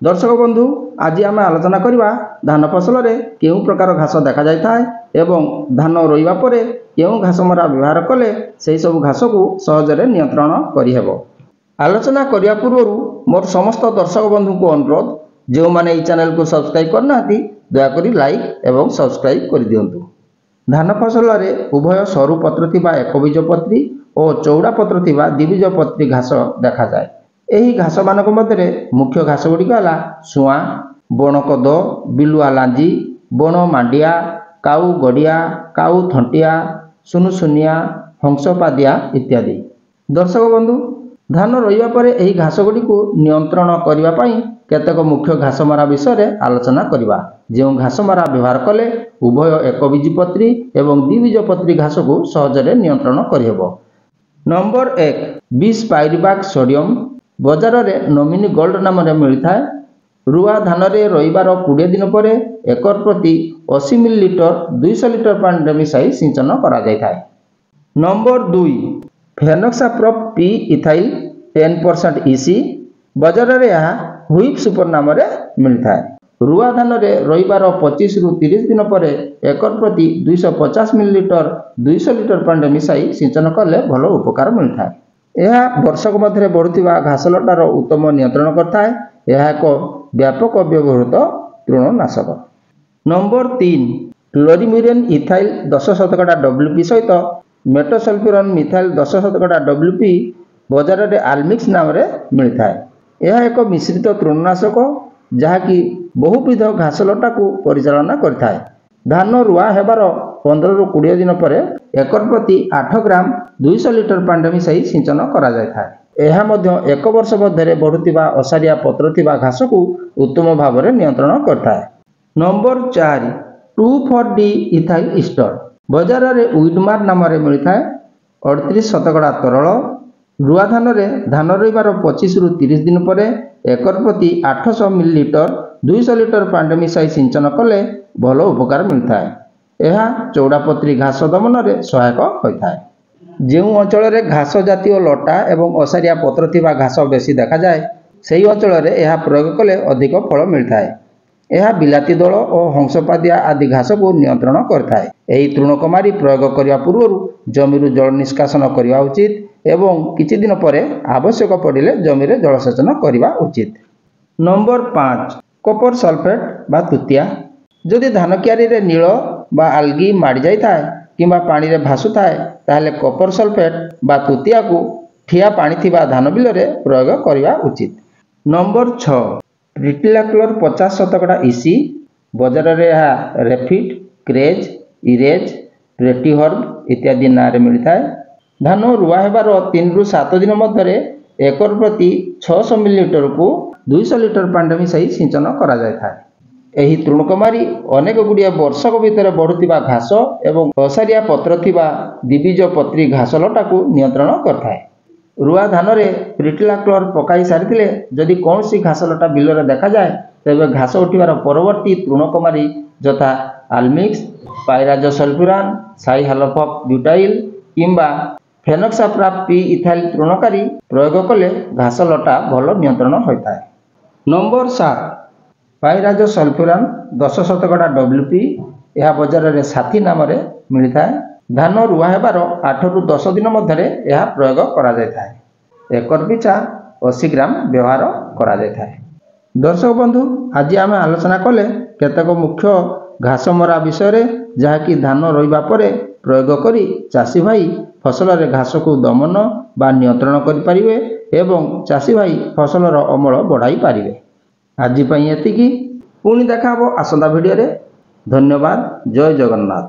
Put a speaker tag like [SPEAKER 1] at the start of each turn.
[SPEAKER 1] दर्शक बंधु आज आम आलोचना करवा धान फसल में केउं प्रकार घास देखा जाए एवं धान रोइबा परे केउं घास मरा व्यवहार कले से सब घास को सहजरे नियंत्रण करिहेबो। आलोचना करिया पूर्व मोर समस्त दर्शक बंधु को अनुरोध जो माने ई चैनल को सब्सक्राइब करना दयाकोरी लाइक एवं सब्सक्राइब कर दियंतु। धान फसल में उभय सरू पत्र थिबा एकबीजपत्री और चौड़ा पत्र थिबा द्विबीजपत्री घास देखा जाए। एही घास मानक मध्य मुख्य घास गुड़िक है शुआ, बणकद, बिलुआ लांजी, बण मांडिया, काऊ गड़िया, काऊ थंटिया, सुनुसुनिया, हंसपादिया इत्यादि। दर्शक बंधु धान रोइबा परे एही घास गुड़ी को नियंत्रण करने पाई केतेक मुख्य घास मरा विषय आलोचना करवा। जो घास मरा व्यवहार कले उभय एकबीजपत्री एवं द्विबीजपत्री घास को सहजरे नियंत्रण करिहेबो। नंबर 1 20 पाइरिबाक सोडियम बजार में नोमिनी गोल्ड नाम मिलता है। रुआ धान में रोइबार 20 दिन पर एकर प्रति 80 मिलीलीटर 200 लिटर पानी मिसाई सिंचन करा जाए। नंबर 2 फेनोक्साप्रोप पी इथाइल 10% EC बजार में यह हुईप सुपर नाम मिलता है। रुआ धान में रोइबार 25 रु 30 दिन पर एकर प्रति 250 मिलीलीटर 200 लिटर पानी मिसाई सिंचन कले भल उपकार मिलता है। यह वर्षक मध्य बढ़ुवा घास लटार उत्तम नियंत्रण करता है। यह एक व्यापक व्यवहृत तृणनाशक। नंबर 3 क्लोरिम्यूरिन इथाइल 10% WP सहित मेटोसल्फ्यूरन मिथाइल 10% WP बजार में आलमिक्स नाम मिलता है। यह एक मिश्रित तृणनाशक जहाँकि बहुविध घास लटा को परिचालना करता है। धान रुआ हेबार 15 रु 20 दिन पर एकर प्रति 8 ग्राम 200 लिटर पानी मिसाई सिंचन करा जाए। यह मध्य एक वर्ष मध्य बढ़ुवा असारिया पत्र थिबा घास को उत्तम भाव में नियंत्रण करता है। नंबर 4 2,4-D इथाइल ईस्टर बजार में विडमार नाम मिलता है। 38% तरल रुआ धान में धान रोइबार 25 रु 30 दिन पर एकर प्रति 800 मिलीलीटर 200 लिटर पानी मिसाई सिंचन कले भल उपकार मिलता है। यह चौड़ापत्री घास दमन में सहायक होता है। जो अंचल में घास जातीय लटा एवं असारिया पत्र थिबा घास बेसी देखा जाए से अंचल में यह प्रयोग कले अधिक फल मिलता है। यह बिलाती दल और हंसपादिया आदि घास को नियंत्रण करता है। यही तृणकुमारी प्रयोग करने पूर्व जमीर जल निष्कासन करने उचित एवं किछि दिन पर आवश्यक पड़े जमी जलसेचन करने उचित। नंबर 5 कपर सल्फेट बा तुतिया जदि धान क्यारी रे नील बा आल्गी माड़ी जाए किंबा पानी रे भासु थाए ताहले कपर सल्फेट बा तुतिया को ठिया पानी थिबा धान बिल रे प्रयोग करने उचित। नंबर 6 प्रिटिलाक्लोर 50% EC बजार में यह रेफिट, क्रेज, इरेज, प्रेटिहर्ब इत्यादि नाम मिलता है। धान रुआ हेबार 3 रु 7 दिन मध्य एकर प्रति 600 मिलीलीटर को 200 लिटर पानी मिसाई सिंचन करा जाए। यही तृणकुमारी अनेक गुड़िया वर्षक भितर बढ़ुवा घास एवं असारिया पत्र थिबा द्विबीजपत्री घास लटा को नियंत्रण करता है। रुआ धान में प्रिटिलाक्लोर पकाई सारी जदि कौन सी घास लटा बिल में देखा जाए तेज घास उठार परवर्ती तृणकुमारी यथा आलमिक्स, पाइराजोसल्फ्यूरान, साइहालोफॉप ब्यूटाइल किंबा फेनोक्साप्रोप पी इथाइल तृणकारी प्रयोग कले घास लटा भल नियंत्रण होता है। नंबर 7 पाइराजोसल्फ्यूरान 10% WP यह बजार में साथी नाम मिलता है। धान रुआ हेबार 8 रु 10 दिन मध्य यह प्रयोग करा जाए। एकर पिछा 80 ग्राम व्यवहार करा जाए। दर्शक बंधु आज आम आलोचना कले केतेक मुख्य घास मरा विषय जहाँकि धान रोइबा परे प्रयोग करी चाषी भाई फसल रे घास को दमन बा नियंत्रण करिपारिबे एवं चाषी भाई फसलर अमल बढ़ाई पारिबे। आज पई एतिकी पुणी देखा आसंता भिडियो रे। धन्यवाद। जय जगन्नाथ।